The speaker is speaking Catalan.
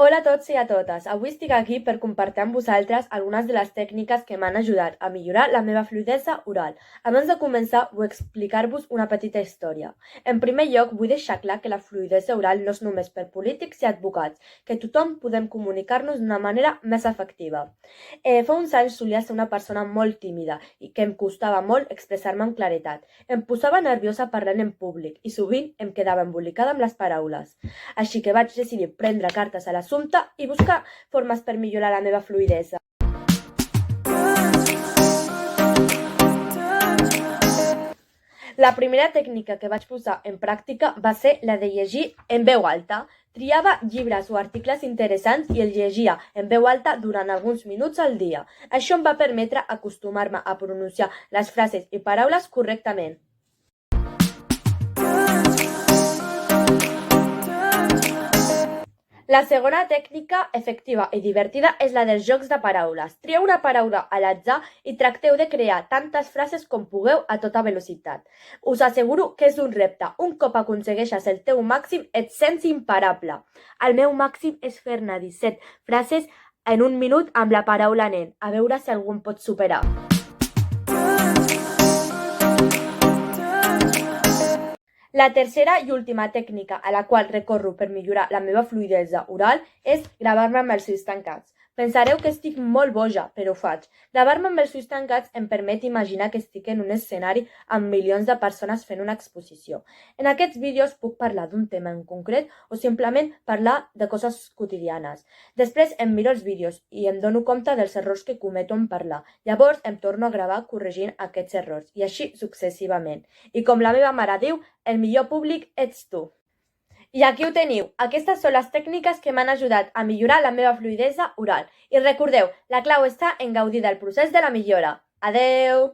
Hola a tots i a totes. Avui estic aquí per compartir amb vosaltres algunes de les tècniques que m'han ajudat a millorar la meva fluïdesa oral. Abans de començar, vull explicar-vos una petita història. En primer lloc, vull deixar clar que la fluïdesa oral no és només per polítics i advocats, que tothom podem comunicar-nos d'una manera més efectiva. Fa uns anys solia ser una persona molt tímida i que em costava molt expressar-me amb claretat. Em posava nerviosa parlant en públic i sovint em quedava embolicada amb les paraules. Així que vaig decidir prendre cartes a l'assumpte i buscar formes per millorar la meva fluïdesa. La primera tècnica que vaig posar en pràctica va ser la de llegir en veu alta. Triava llibres o articles interessants i els llegia en veu alta durant alguns minuts al dia. Això em va permetre acostumar-me a pronunciar les frases i paraules correctament. La segona tècnica efectiva i divertida és la dels jocs de paraules. Trieu una paraula a l'atzar i tracteu de crear tantes frases com pugueu a tota velocitat. Us asseguro que és un repte. Un cop aconsegueixes el teu màxim, et sents imparable. El meu màxim és fer-ne 17 frases en un minut amb la paraula nen. A veure si algú em pot superar. La tercera i última tècnica a la qual recorro per millorar la meva fluïdesa oral és gravar-me amb els ulls tancats. Pensareu que estic molt boja, però ho faig. Gravar-me amb els ulls tancats em permet imaginar que estic en un escenari amb milions de persones fent una exposició. En aquests vídeos puc parlar d'un tema en concret o simplement parlar de coses quotidianes. Després em miro els vídeos i em dono compte dels errors que cometo en parlar. Llavors em torno a gravar corregint aquests errors i així successivament. I com la meva mare diu, el millor públic ets tu. I aquí ho teniu. Aquestes són les tècniques que m'han ajudat a millorar la meva fluïdesa oral. I recordeu, la clau està en gaudir del procés de la millora. Adeu!